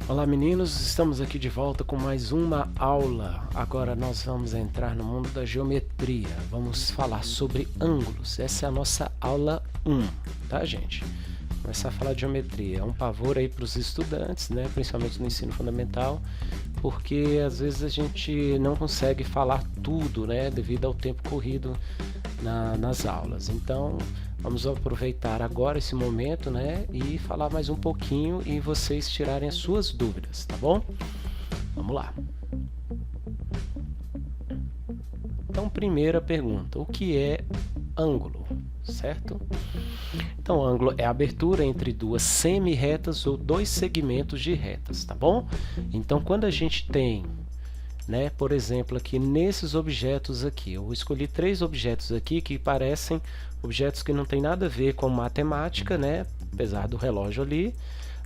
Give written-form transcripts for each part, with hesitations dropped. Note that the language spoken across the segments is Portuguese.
Olá meninos, estamos aqui de volta com mais uma aula. Agora nós vamos entrar no mundo da geometria. Vamos falar sobre ângulos. Essa é a nossa aula 1, tá gente? Começar a falar de geometria. É um pavor aí para os estudantes, né? Principalmente no ensino fundamental, porque às vezes a gente não consegue falar tudo, né? Devido ao tempo corrido nas aulas. Então vamos aproveitar agora esse momento, né, e falar mais um pouquinho e vocês tirarem as suas dúvidas, tá bom? Vamos lá. Então, primeira pergunta, o que é ângulo, certo? Então, ângulo é a abertura entre duas semi-retas ou dois segmentos de retas, tá bom? Então, quando a gente tem, né, por exemplo, aqui nesses objetos aqui, eu escolhi 3 objetos aqui que parecem objetos que não tem nada a ver com matemática, né, apesar do relógio ali,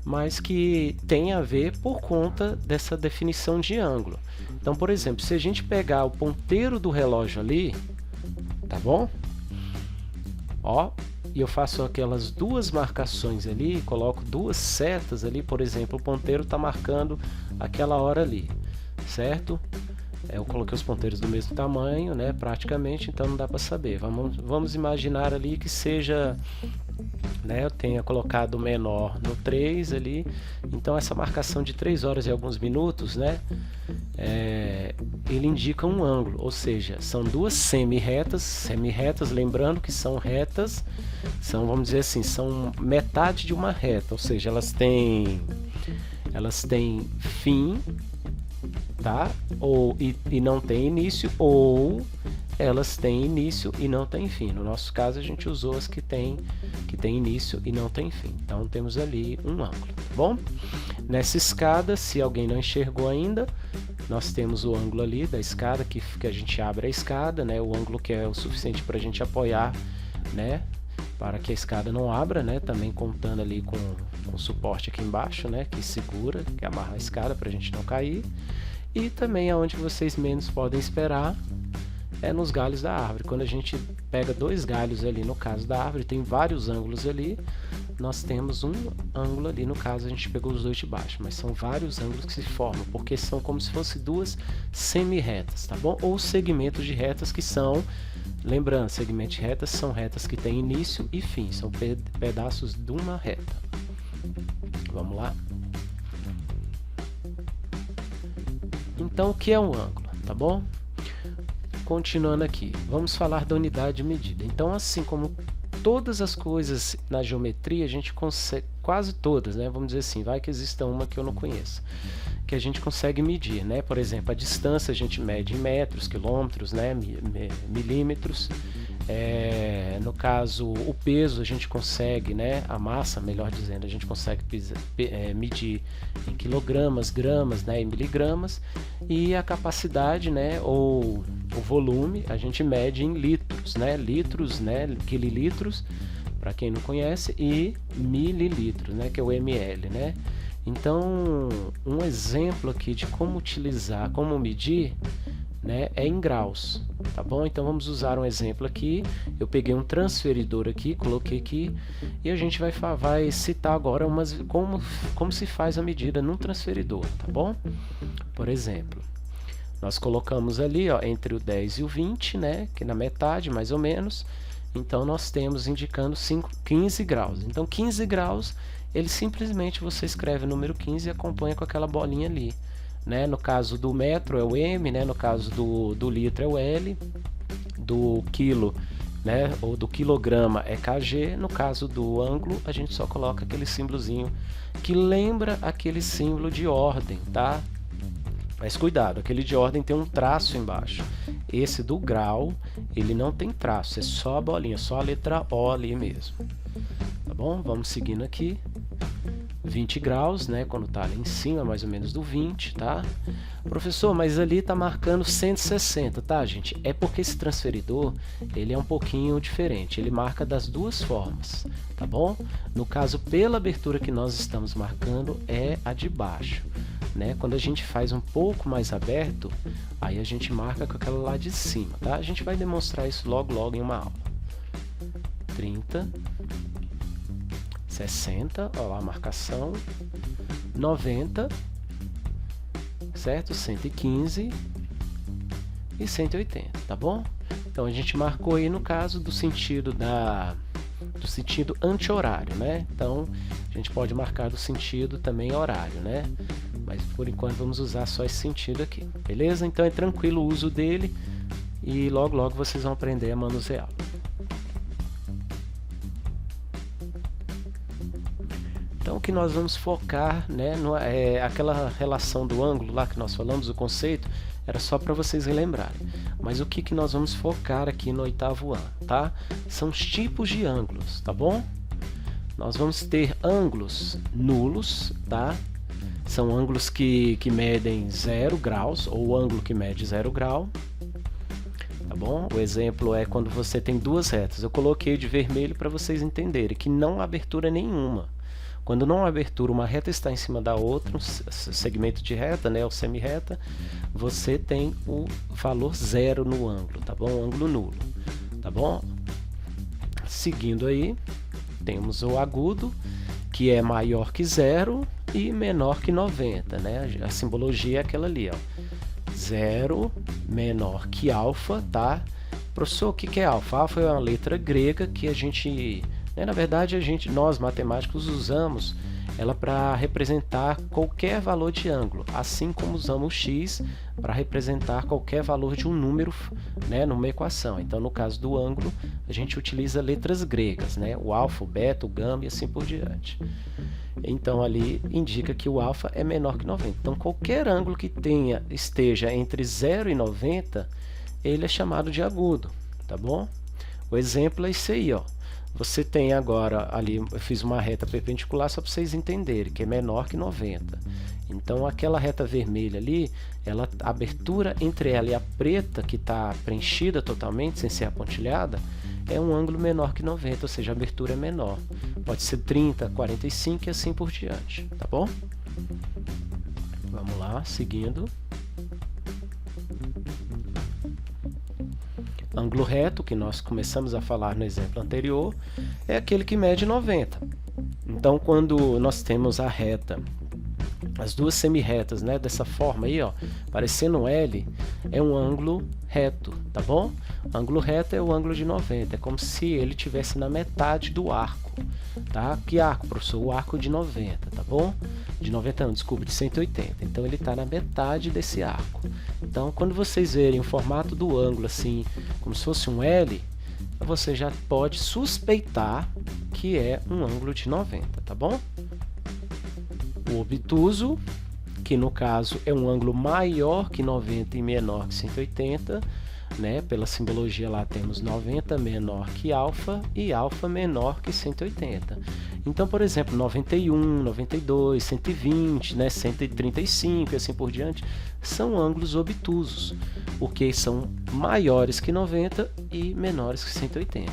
mas que tem a ver por conta dessa definição de ângulo. Então, por exemplo, se a gente pegar o ponteiro do relógio ali, tá bom? Ó, e eu faço aquelas duas marcações ali, coloco duas setas ali, por exemplo, o ponteiro está marcando aquela hora ali, certo? Eu coloquei os ponteiros do mesmo tamanho, né, praticamente, então não dá para saber. Vamos imaginar ali que seja, né, eu tenha colocado o menor no 3 ali, então essa marcação de 3 horas e alguns minutos, né, ele indica um ângulo, ou seja, são duas semi-retas, lembrando que são retas, vamos dizer assim, são metade de uma reta, ou seja, elas têm fim, tá? E não tem início, ou elas têm início e não tem fim. No nosso caso, a gente usou as que tem início e não tem fim. Então, temos ali um ângulo, tá bom? Nessa escada, se alguém não enxergou ainda, nós temos o ângulo ali da escada, que a gente abre a escada, né? O ângulo que é o suficiente para a gente apoiar, né? Para que a escada não abra, né? Também contando ali com o suporte aqui embaixo, né? Que segura, que amarra a escada para a gente não cair. E também aonde vocês menos podem esperar é nos galhos da árvore. Quando a gente pega 2 galhos ali, no caso da árvore, tem vários ângulos ali, nós temos um ângulo ali, no caso a gente pegou os 2 de baixo, mas são vários ângulos que se formam, porque são como se fossem 2 semi-retas, tá bom? Ou segmentos de retas que são, lembrando, segmentos de retas são retas que têm início e fim, são pedaços de uma reta. Vamos lá? Então, o que é um ângulo, tá bom? Continuando aqui, vamos falar da unidade de medida. Então, assim como todas as coisas na geometria, a gente consegue, quase todas, né? Vamos dizer assim, vai que exista uma que eu não conheço, que a gente consegue medir, né? Por exemplo, a distância a gente mede em metros, quilômetros, né? Milímetros. No caso, o peso a gente consegue, né? A massa, melhor dizendo, a gente consegue medir em quilogramas, gramas, né? Em miligramas, e a capacidade, né? Ou o volume a gente mede em litros, né? Litros, né? Quililitros, para quem não conhece, e mililitros, né? Que é o ml, né? Então, um exemplo aqui de como utilizar, como medir, né, é em graus, tá bom? Então vamos usar um exemplo aqui. Eu peguei um transferidor aqui, coloquei aqui, e a gente vai citar agora como se faz a medida num transferidor, tá bom? Por exemplo, nós colocamos ali, ó, entre o 10 e o 20, né, que na metade mais ou menos. Então nós temos indicando 15 graus. Então 15 graus, ele simplesmente você escreve o número 15 e acompanha com aquela bolinha ali. Né? No caso do metro é o M, né? No caso do litro é o L, do quilo, né? Ou do quilograma é kg, no caso do ângulo a gente só coloca aquele símbolozinho que lembra aquele símbolo de ordem, tá? Mas cuidado, aquele de ordem tem um traço embaixo. Esse do grau, ele não tem traço, é só a bolinha, só a letra O ali mesmo. Tá bom? Vamos seguindo aqui. 20 graus, né, quando está ali em cima, mais ou menos do 20, tá? Professor, mas ali está marcando 160, tá, gente? É porque esse transferidor, ele é um pouquinho diferente, ele marca das duas formas, tá bom? No caso, pela abertura que nós estamos marcando, é a de baixo, né? Quando a gente faz um pouco mais aberto, aí a gente marca com aquela lá de cima, tá? A gente vai demonstrar isso logo em uma aula. 30, 60, ó lá a marcação, 90, certo? 115 e 180, tá bom? Então a gente marcou aí no caso do sentido anti-horário, né? Então a gente pode marcar do sentido também horário, né? Mas por enquanto vamos usar só esse sentido aqui, beleza? Então é tranquilo o uso dele e logo logo vocês vão aprender a manuseá-lo. Então o que nós vamos focar, né, aquela relação do ângulo lá que nós falamos, o conceito, era só para vocês relembrarem. Mas o que nós vamos focar aqui no 8º ano, tá? São os tipos de ângulos, tá bom? Nós vamos ter ângulos nulos, tá? São ângulos que medem 0 graus, ou o ângulo que mede 0 grau. Tá bom? O exemplo é quando você tem duas retas. Eu coloquei de vermelho para vocês entenderem que não há abertura nenhuma. Quando não há abertura, uma reta está em cima da outra, um segmento de reta, né, ou semi-reta, você tem o valor 0 no ângulo, tá bom? O ângulo nulo, tá bom? Seguindo aí, temos o agudo, que é maior que 0 e menor que 90, né? A simbologia é aquela ali, ó. 0 menor que alfa, tá? Professor, o que é alfa? Alfa é uma letra grega que a gente... Na verdade, nós matemáticos usamos ela para representar qualquer valor de ângulo, assim como usamos o x para representar qualquer valor de um número, né, numa equação. Então, no caso do ângulo, a gente utiliza letras gregas, né, o alfa, o beta, o gama e assim por diante. Então, ali indica que o alfa é menor que 90. Então, qualquer ângulo que esteja entre 0 e 90, ele é chamado de agudo, tá bom? O exemplo é esse aí, ó. Você tem agora ali, eu fiz uma reta perpendicular só para vocês entenderem, que é menor que 90. Então aquela reta vermelha ali, a abertura entre ela e a preta, que está preenchida totalmente, sem ser apontilhada, é um ângulo menor que 90, ou seja, a abertura é menor. Pode ser 30, 45 e assim por diante, tá bom? Vamos lá, seguindo. Ângulo reto, que nós começamos a falar no exemplo anterior, é aquele que mede 90. Então, quando nós temos a reta, as duas semi-retas, né, dessa forma aí, ó, parecendo um L, é um ângulo reto, tá bom? O ângulo reto é o ângulo de 90, é como se ele estivesse na metade do arco, tá? Que arco, professor? O arco de 90, tá bom? De 90 não, desculpa, de 180. Então, ele está na metade desse arco. Então, quando vocês verem o formato do ângulo assim, como se fosse um L, você já pode suspeitar que é um ângulo de 90, tá bom? O obtuso, que no caso é um ângulo maior que 90 e menor que 180, né? Pela simbologia lá temos 90 menor que alfa e alfa menor que 180. Então, por exemplo, 91, 92, 120, né? 135 e assim por diante, são ângulos obtusos, porque são maiores que 90 e menores que 180.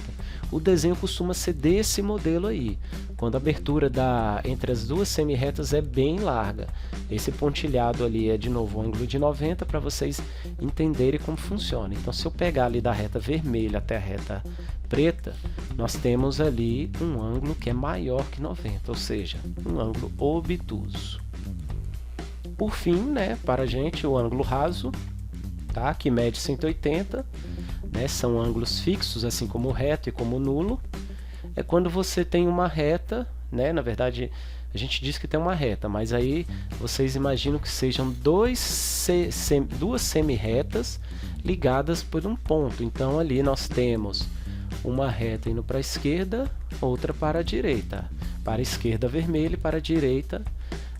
O desenho costuma ser desse modelo aí, quando a abertura entre as duas semi-retas é bem larga. Esse pontilhado ali é de novo o ângulo de 90 para vocês entenderem como funciona. Então, se eu pegar ali da reta vermelha até a reta preta, nós temos ali um ângulo que é maior que 90, ou seja, um ângulo obtuso. Por fim, né, para a gente, o ângulo raso, tá, que mede 180, né, são ângulos fixos, assim como o reto e como o nulo. É quando você tem uma reta, né, na verdade, a gente diz que tem uma reta, mas aí vocês imaginam que sejam duas semi-retas ligadas por um ponto. Então, ali nós temos uma reta indo para a esquerda, outra para a direita. Para a esquerda, vermelho, e para a direita,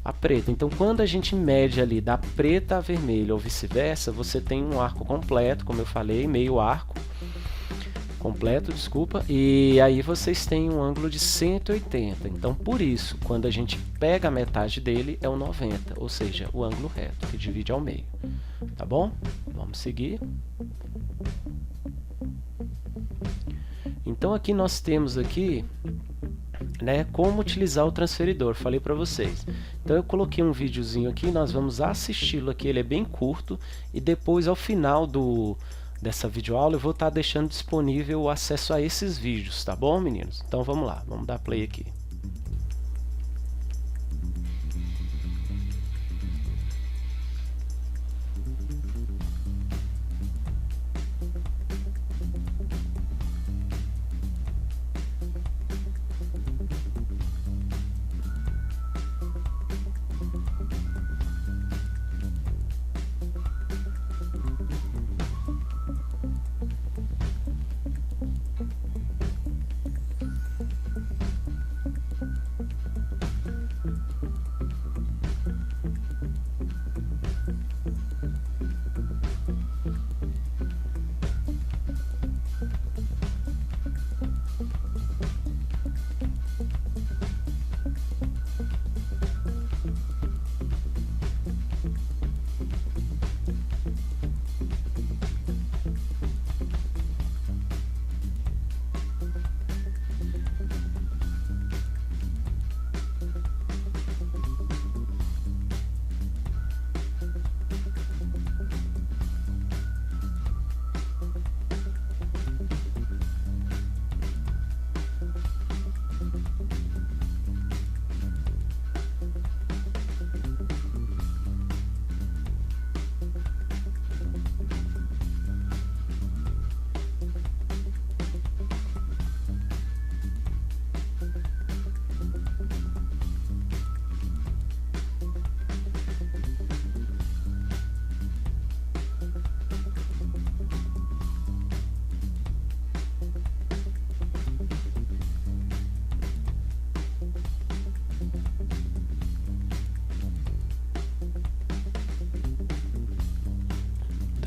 a preta. Então, quando a gente mede ali da preta a vermelho ou vice-versa, você tem um arco completo, como eu falei, meio arco completo, desculpa, e aí vocês têm um ângulo de 180. Então, por isso, quando a gente pega a metade dele, é o 90, ou seja, o ângulo reto, que divide ao meio. Tá bom? Vamos seguir. Então, aqui nós temos aqui, né, como utilizar o transferidor, falei para vocês. Então eu coloquei um videozinho aqui, nós vamos assisti-lo aqui, ele é bem curto, e depois ao final dessa videoaula eu vou estar deixando disponível o acesso a esses vídeos, tá bom, meninos? Então vamos lá, vamos dar play aqui.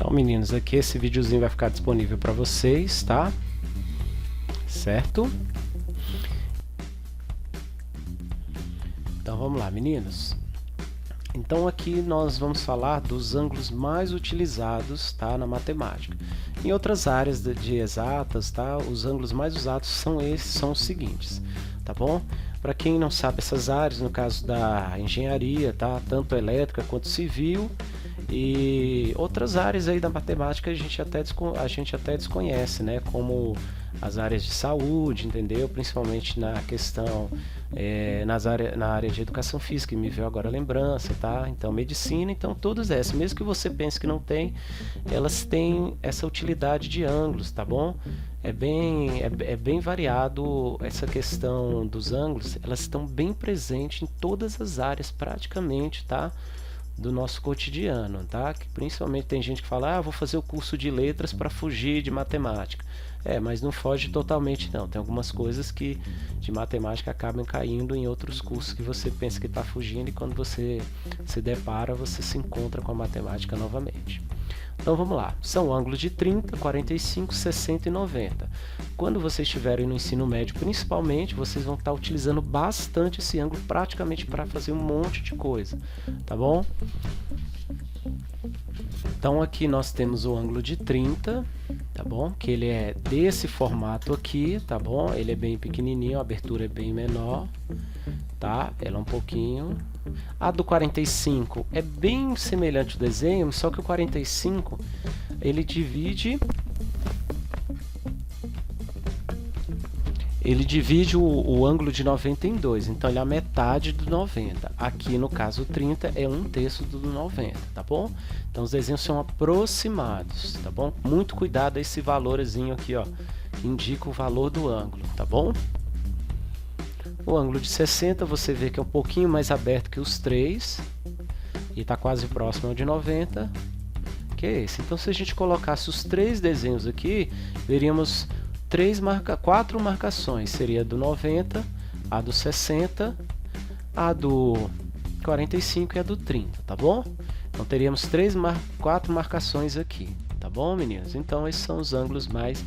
Então, meninos, aqui esse videozinho vai ficar disponível para vocês, tá? Certo? Então, vamos lá, meninos. Então, aqui nós vamos falar dos ângulos mais utilizados, tá, na matemática. Em outras áreas de exatas, tá, os ângulos mais usados são os seguintes, tá bom? Para quem não sabe essas áreas, no caso da engenharia, tá, tanto elétrica quanto civil, e outras áreas aí da matemática a gente até desconhece, né, como as áreas de saúde, entendeu? Principalmente na questão na área de educação física, me veio agora a lembrança, tá? Então medicina, então todas essas, mesmo que você pense que não tem, elas têm essa utilidade de ângulos, tá bom? É bem variado essa questão dos ângulos, elas estão bem presentes em todas as áreas praticamente, tá? Do nosso cotidiano, tá? Que principalmente tem gente que fala, vou fazer o curso de letras para fugir de matemática. Mas não foge totalmente não. Tem algumas coisas que de matemática acabam caindo em outros cursos que você pensa que está fugindo e quando você se depara, você se encontra com a matemática novamente. Então vamos lá, são ângulos de 30, 45, 60 e 90. Quando vocês estiverem no ensino médio, principalmente, vocês vão estar utilizando bastante esse ângulo praticamente para fazer um monte de coisa, tá bom? Então aqui nós temos o ângulo de 30, tá bom? Que ele é desse formato aqui, tá bom? Ele é bem pequenininho, a abertura é bem menor, tá? Ela é um pouquinho... A do 45 é bem semelhante ao desenho, só que o 45 ele divide o ângulo de 90 em dois, então ele é a metade do 90. Aqui no caso o 30 é 1/3 do 90, tá bom? Então os desenhos são aproximados, tá bom? Muito cuidado a esse valorzinho aqui, ó, que indica o valor do ângulo, tá bom? O ângulo de 60 você vê que é um pouquinho mais aberto que os 3 e está quase próximo ao de 90, que é esse. Então se a gente colocasse os 3 desenhos aqui, veríamos 4 marcações, seria a do 90, a do 60, a do 45 e a do 30, tá bom? Então teríamos 4 marcações aqui, tá bom, meninos? Então esses são os ângulos mais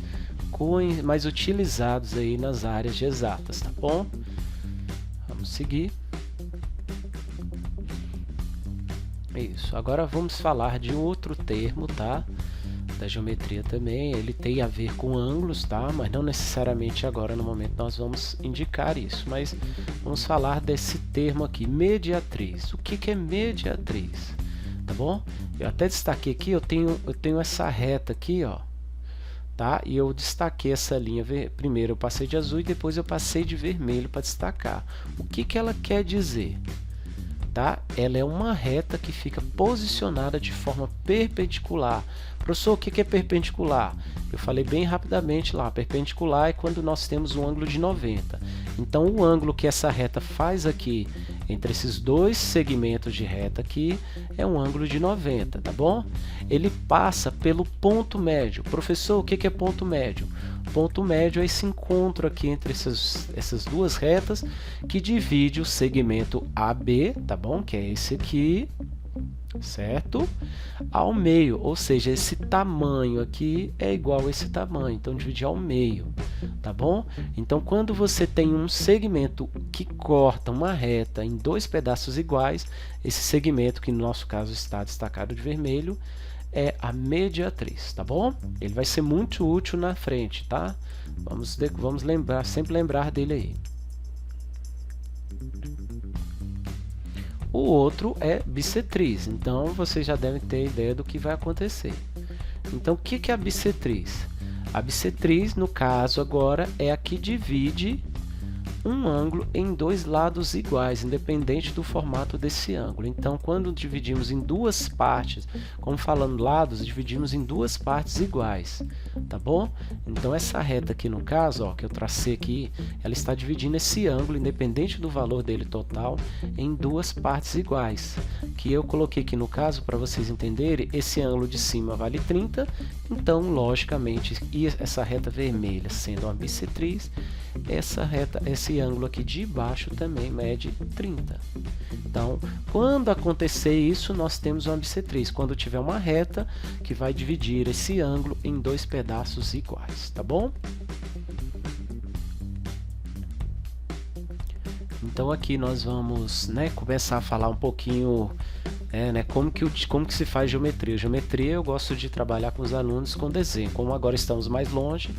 utilizados aí nas áreas de exatas, tá bom? Vamos seguir. Isso, agora vamos falar de outro termo, tá? Da geometria também, ele tem a ver com ângulos, tá? Mas não necessariamente agora no momento nós vamos indicar isso, mas vamos falar desse termo aqui, mediatriz. O que é mediatriz? Tá bom? Eu até destaquei aqui, eu tenho essa reta aqui, ó. Tá? E eu destaquei essa linha, primeiro eu passei de azul e depois eu passei de vermelho para destacar. O que ela quer dizer? Tá? Ela é uma reta que fica posicionada de forma perpendicular. Professor, o que é perpendicular? Eu falei bem rapidamente lá, perpendicular é quando nós temos um ângulo de 90. Então o ângulo que essa reta faz aqui entre esses dois segmentos de reta aqui é um ângulo de 90, tá bom? Ele passa pelo ponto médio. Professor, o que é ponto médio? Ponto médio é esse encontro aqui entre essas duas retas que divide o segmento AB, tá bom? Que é esse aqui, certo? Ao meio, ou seja, esse tamanho aqui é igual a esse tamanho, então dividir ao meio, tá bom? Então quando você tem um segmento que corta uma reta em dois pedaços iguais, esse segmento, que no nosso caso está destacado de vermelho, é a mediatriz, tá bom? Ele vai ser muito útil na frente, tá? Vamos lembrar, sempre lembrar dele aí. O outro é bissetriz, então vocês já devem ter ideia do que vai acontecer. Então o que é a bissetriz? A bissetriz, no caso agora, é a que divide um ângulo em dois lados iguais, independente do formato desse ângulo. Então, quando dividimos em duas partes, como falando lados, dividimos em duas partes iguais, tá bom? Então, essa reta aqui no caso, ó, que eu tracei aqui, ela está dividindo esse ângulo, independente do valor dele total, em duas partes iguais, que eu coloquei aqui no caso, para vocês entenderem, esse ângulo de cima vale 30, então, logicamente, essa reta vermelha, sendo uma bissetriz, essa reta, esse ângulo aqui de baixo também mede 30. Então, quando acontecer isso, nós temos uma bissetriz, quando tiver uma reta que vai dividir esse ângulo em dois pedaços iguais, tá bom? Então aqui nós vamos, né, começar a falar um pouquinho como que se faz geometria. Geometria eu gosto de trabalhar com os alunos com desenho. Como agora estamos mais longe,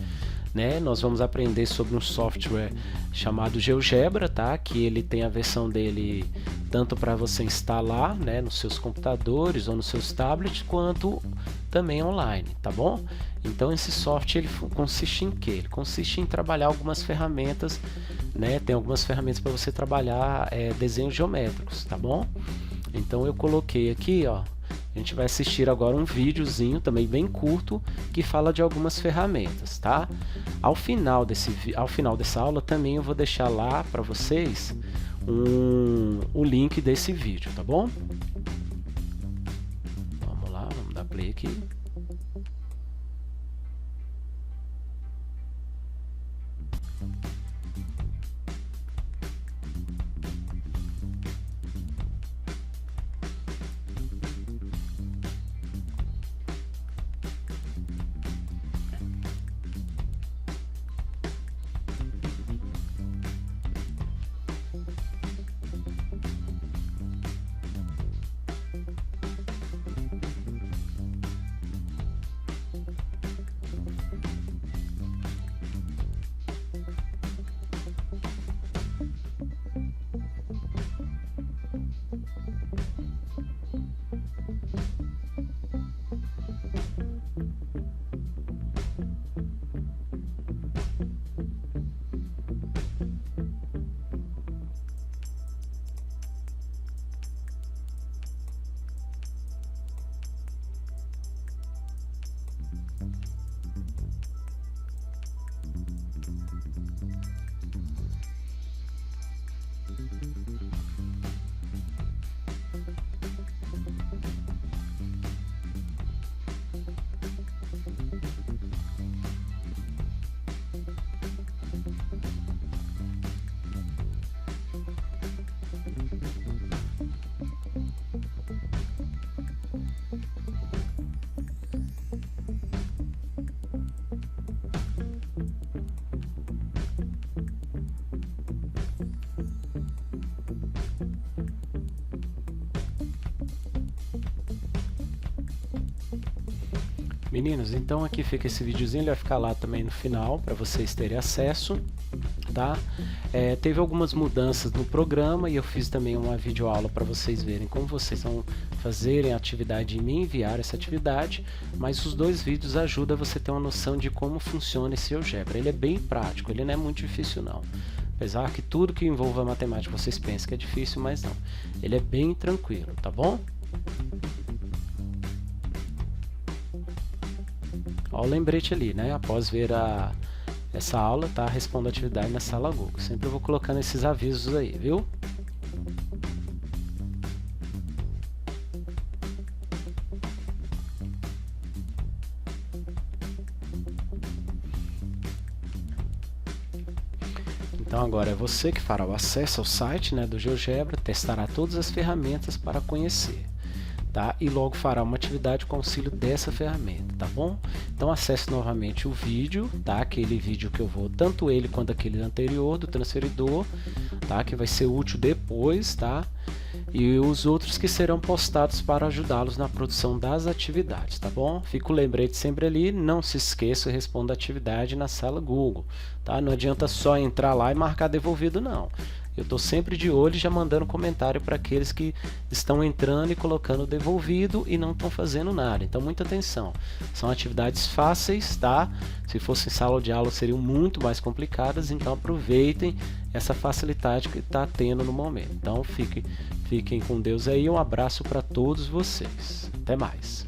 né, nós vamos aprender sobre um software chamado GeoGebra, tá? Que ele tem a versão dele tanto para você instalar, né, nos seus computadores ou nos seus tablets, quanto também online, tá bom? Então esse software ele consiste em quê? Ele consiste em trabalhar algumas ferramentas, né? Tem algumas ferramentas para você trabalhar desenhos geométricos, tá bom? Então eu coloquei aqui, ó, a gente vai assistir agora um videozinho também bem curto que fala de algumas ferramentas, tá? Ao final dessa aula também eu vou deixar lá para vocês o link desse vídeo, tá bom? Vamos lá, vamos dar play aqui. Meninos, então aqui fica esse videozinho, ele vai ficar lá também no final para vocês terem acesso, tá? Teve algumas mudanças no programa e eu fiz também uma videoaula para vocês verem como vocês vão fazerem a atividade e me enviar essa atividade, mas os dois vídeos ajudam você a ter uma noção de como funciona esse GeoGebra. Ele é bem prático, ele não é muito difícil não. Apesar que tudo que envolva matemática vocês pensam que é difícil, mas não. Ele é bem tranquilo, tá bom? Ó, o lembrete ali, né? Após ver essa aula, tá? Responda a atividade na sala Google. Sempre eu vou colocando esses avisos aí, viu? Então agora é você que fará o acesso ao site, né, do GeoGebra, testará todas as ferramentas para conhecer. Tá? E logo fará uma atividade com auxílio dessa ferramenta, tá bom? Então acesse novamente o vídeo, tá? Aquele vídeo que eu vou, tanto ele quanto aquele anterior do transferidor, tá? Que vai ser útil depois, tá? E os outros que serão postados para ajudá-los na produção das atividades, tá bom? Fica o lembrete sempre ali, não se esqueça e responda a atividade na sala Google, tá? Não adianta só entrar lá e marcar devolvido, não. Eu estou sempre de olho e já mandando comentário para aqueles que estão entrando e colocando devolvido e não estão fazendo nada. Então, muita atenção. São atividades fáceis, tá? Se fosse em sala de aula, seriam muito mais complicadas. Então, aproveitem essa facilidade que está tendo no momento. Então, fiquem com Deus aí. Um abraço para todos vocês. Até mais.